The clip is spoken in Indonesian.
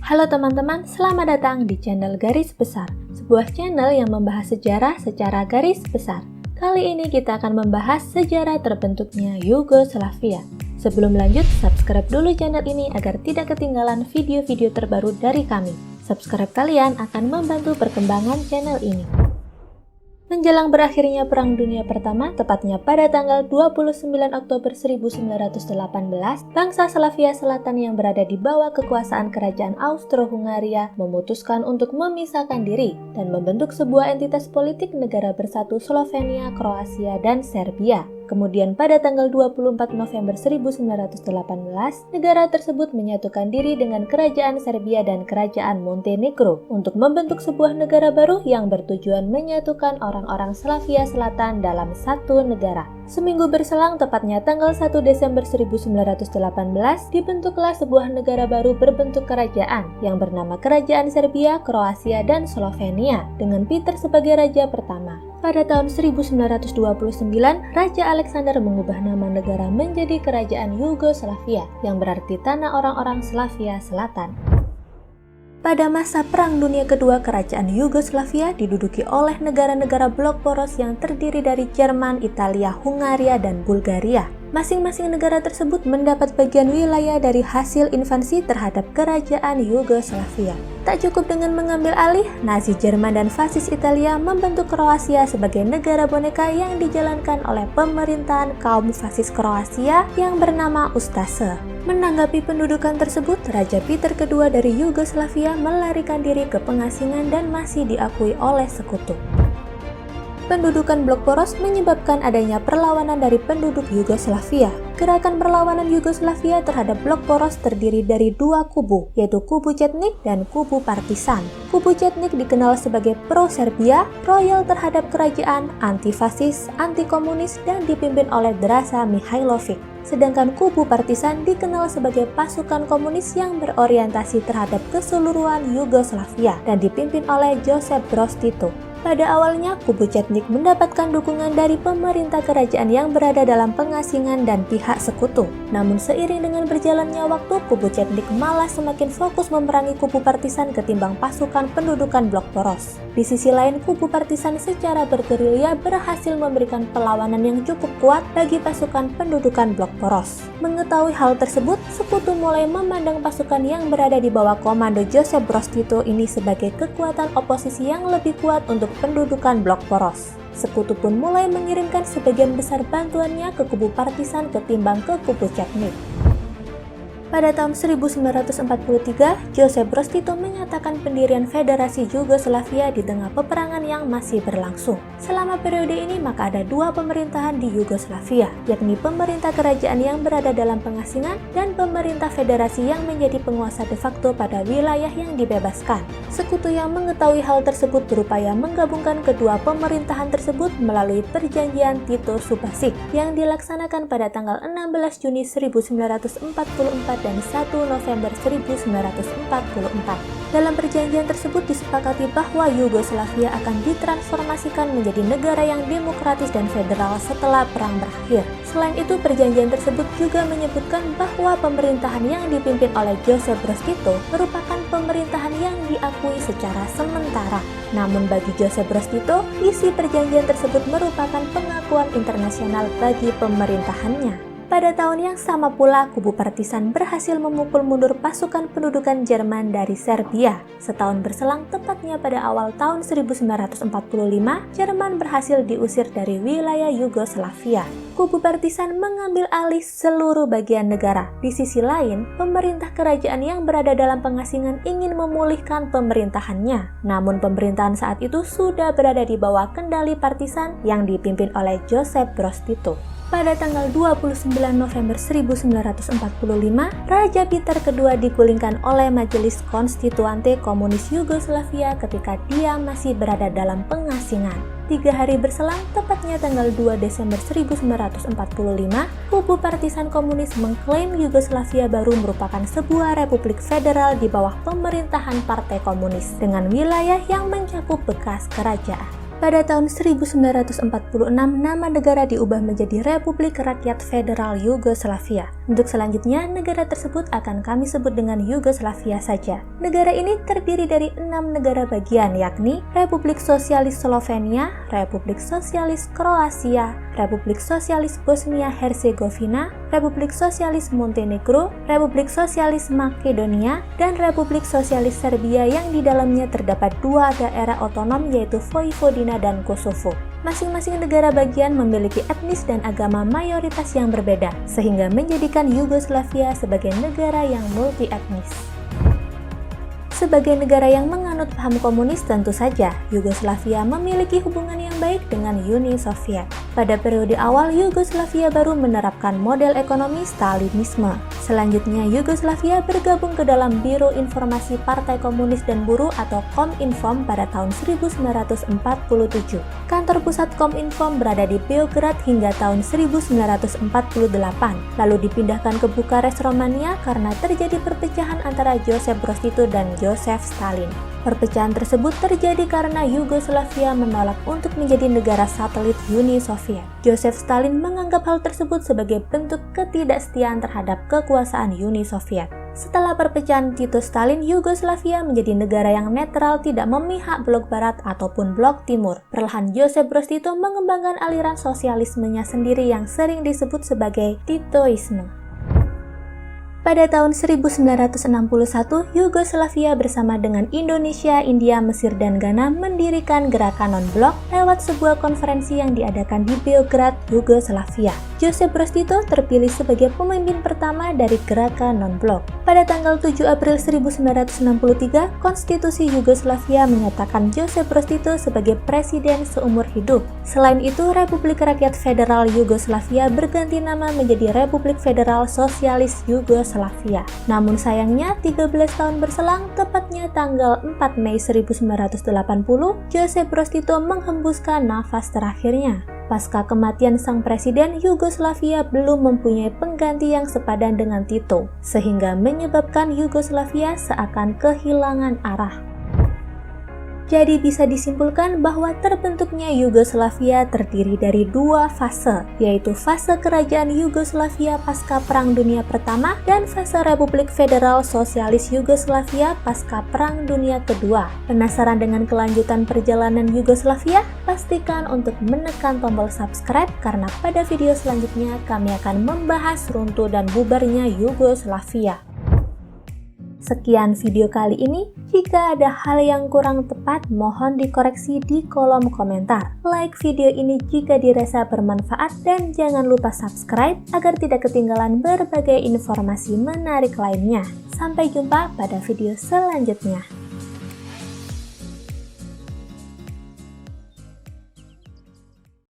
Halo teman-teman, selamat datang di channel Garis Besar, sebuah channel yang membahas sejarah secara garis besar. Kali ini kita akan membahas sejarah terbentuknya Yugoslavia. Sebelum lanjut, subscribe dulu channel ini agar tidak ketinggalan video-video terbaru dari kami. Subscribe kalian akan membantu perkembangan channel ini. Menjelang berakhirnya Perang Dunia Pertama, tepatnya pada tanggal 29 Oktober 1918, bangsa Slavia Selatan yang berada di bawah kekuasaan kerajaan Austro-Hungaria memutuskan untuk memisahkan diri dan membentuk sebuah entitas politik negara bersatu Slovenia, Kroasia, dan Serbia. Kemudian pada tanggal 24 November 1918, negara tersebut menyatukan diri dengan kerajaan Serbia dan kerajaan Montenegro untuk membentuk sebuah negara baru yang bertujuan menyatukan orang-orang Slavia Selatan dalam satu negara. Seminggu berselang, tepatnya tanggal 1 Desember 1918, dibentuklah sebuah negara baru berbentuk kerajaan yang bernama Kerajaan Serbia, Kroasia, dan Slovenia dengan Peter sebagai raja pertama. Pada tahun 1929, Raja Alexander mengubah nama negara menjadi Kerajaan Yugoslavia, yang berarti tanah orang-orang Slavia Selatan. Pada masa Perang Dunia Kedua, kerajaan Yugoslavia diduduki oleh negara-negara blok poros yang terdiri dari Jerman, Italia, Hungaria, dan Bulgaria. Masing-masing negara tersebut mendapat bagian wilayah dari hasil invasi terhadap kerajaan Yugoslavia. Tak cukup dengan mengambil alih, Nazi Jerman dan fasis Italia membentuk Kroasia sebagai negara boneka yang dijalankan oleh pemerintahan kaum fasis Kroasia yang bernama Ustaše. Menanggapi pendudukan tersebut, Raja Peter II dari Yugoslavia melarikan diri ke pengasingan dan masih diakui oleh sekutu. Pendudukan blok poros menyebabkan adanya perlawanan dari penduduk Yugoslavia. Gerakan perlawanan Yugoslavia terhadap blok poros terdiri dari dua kubu, yaitu kubu Chetnik dan kubu Partisan. Kubu Chetnik dikenal sebagai pro-Serbia, royal terhadap kerajaan, anti-fasis, anti-komunis, dan dipimpin oleh Draža Mihailović. Sedangkan kubu Partisan dikenal sebagai pasukan komunis yang berorientasi terhadap keseluruhan Yugoslavia dan dipimpin oleh Josip Broz Tito. Pada awalnya, kubu Chetnik mendapatkan dukungan dari pemerintah kerajaan yang berada dalam pengasingan dan pihak sekutu. Namun seiring dengan berjalannya waktu, kubu Chetnik malah semakin fokus memerangi kubu Partisan ketimbang pasukan pendudukan blok poros. Di sisi lain, kubu Partisan secara bergerilya berhasil memberikan perlawanan yang cukup kuat bagi pasukan pendudukan blok poros. Mengetahui hal tersebut, sekutu mulai memandang pasukan yang berada di bawah komando Josip Broz Tito ini sebagai kekuatan oposisi yang lebih kuat untuk pendudukan blok poros. Sekutu pun mulai mengirimkan sebagian besar bantuannya ke kubu Partisan ketimbang ke kubu Chetnik. Pada tahun 1943, Josip Broz Tito menyatakan pendirian Federasi Yugoslavia di tengah peperangan yang masih berlangsung. Selama periode ini maka ada dua pemerintahan di Yugoslavia, yakni pemerintah kerajaan yang berada dalam pengasingan dan pemerintah federasi yang menjadi penguasa de facto pada wilayah yang dibebaskan. Sekutu yang mengetahui hal tersebut berupaya menggabungkan kedua pemerintahan tersebut melalui perjanjian Tito-Subasic yang dilaksanakan pada tanggal 16 Juni 1944 dan 1 November 1944. Dalam perjanjian tersebut disepakati bahwa Yugoslavia akan ditransformasikan menjadi negara yang demokratis dan federal setelah perang berakhir. Selain itu, perjanjian tersebut juga menyebutkan bahwa pemerintahan yang dipimpin oleh Josip Broz Tito merupakan pemerintahan yang diakui secara sementara. Namun bagi Josip Broz Tito, isi perjanjian tersebut merupakan pengakuan internasional bagi pemerintahannya. Pada tahun yang sama pula, kubu Partisan berhasil memukul mundur pasukan pendudukan Jerman dari Serbia. Setahun berselang, tepatnya pada awal tahun 1945, Jerman berhasil diusir dari wilayah Yugoslavia. Kubu Partisan mengambil alih seluruh bagian negara. Di sisi lain, pemerintah kerajaan yang berada dalam pengasingan ingin memulihkan pemerintahannya. Namun pemerintahan saat itu sudah berada di bawah kendali Partisan yang dipimpin oleh Josip Broz Tito. Pada tanggal 29 November 1945, Raja Peter II digulingkan oleh Majelis Konstituante Komunis Yugoslavia ketika dia masih berada dalam pengasingan. 3 hari berselang, tepatnya tanggal 2 Desember 1945, kubu Partisan Komunis mengklaim Yugoslavia baru merupakan sebuah republik federal di bawah pemerintahan Partai Komunis dengan wilayah yang mencakup bekas kerajaan. Pada tahun 1946, nama negara diubah menjadi Republik Rakyat Federal Yugoslavia. Untuk selanjutnya, negara tersebut akan kami sebut dengan Yugoslavia saja. Negara ini terdiri dari 6 negara bagian, yakni Republik Sosialis Slovenia, Republik Sosialis Kroasia, Republik Sosialis Bosnia-Herzegovina, Republik Sosialis Montenegro, Republik Sosialis Makedonia, dan Republik Sosialis Serbia yang di dalamnya terdapat 2 daerah otonom yaitu Vojvodina dan Kosovo. Masing-masing negara bagian memiliki etnis dan agama mayoritas yang berbeda, sehingga menjadikan Yugoslavia sebagai negara yang multi-etnis. Sebagai negara yang menganut paham komunis, tentu saja Yugoslavia memiliki hubungan yang baik dengan Uni Soviet. Pada periode awal, Yugoslavia baru menerapkan model ekonomi Stalinisme. Selanjutnya, Yugoslavia bergabung ke dalam Biro Informasi Partai Komunis dan Buruh atau Kominfom pada tahun 1947. Kantor pusat Kominfom berada di Beograd hingga tahun 1948, lalu dipindahkan ke Bukares, Romania karena terjadi perpecahan antara Joseph Broz Tito dan Joseph Stalin. Perpecahan tersebut terjadi karena Yugoslavia menolak untuk menjadi negara satelit Uni Soviet. Joseph Stalin menganggap hal tersebut sebagai bentuk ketidaksetiaan terhadap kekuasaan Uni Soviet. Setelah perpecahan Tito-Stalin, Yugoslavia menjadi negara yang netral, tidak memihak blok barat ataupun blok timur. Perlahan Joseph Broz Tito mengembangkan aliran sosialismenya sendiri yang sering disebut sebagai Titoisme. Pada tahun 1961, Yugoslavia bersama dengan Indonesia, India, Mesir, dan Ghana mendirikan gerakan non-blok lewat sebuah konferensi yang diadakan di Beograd, Yugoslavia. Joseph Broz Tito terpilih sebagai pemimpin pertama dari gerakan non-blok. Pada tanggal 7 April 1963, Konstitusi Yugoslavia menyatakan Joseph Broz Tito sebagai presiden seumur hidup. Selain itu, Republik Rakyat Federal Yugoslavia berganti nama menjadi Republik Federal Sosialis Yugoslavia. Namun sayangnya, 13 tahun berselang, tepatnya tanggal 4 Mei 1980, Joseph Broz Tito menghembuskan nafas terakhirnya. Pasca kematian sang presiden, Yugoslavia belum mempunyai pengganti yang sepadan dengan Tito, sehingga menyebabkan Yugoslavia seakan kehilangan arah. Jadi bisa disimpulkan bahwa terbentuknya Yugoslavia terdiri dari 2 fase, yaitu fase kerajaan Yugoslavia pasca Perang Dunia Pertama dan fase Republik Federal Sosialis Yugoslavia pasca Perang Dunia Kedua. Penasaran dengan kelanjutan perjalanan Yugoslavia? Pastikan untuk menekan tombol subscribe karena pada video selanjutnya kami akan membahas runtuh dan bubarnya Yugoslavia. Sekian video kali ini. Jika ada hal yang kurang tepat, mohon dikoreksi di kolom komentar. Like video ini jika dirasa bermanfaat dan jangan lupa subscribe agar tidak ketinggalan berbagai informasi menarik lainnya. Sampai jumpa pada video selanjutnya.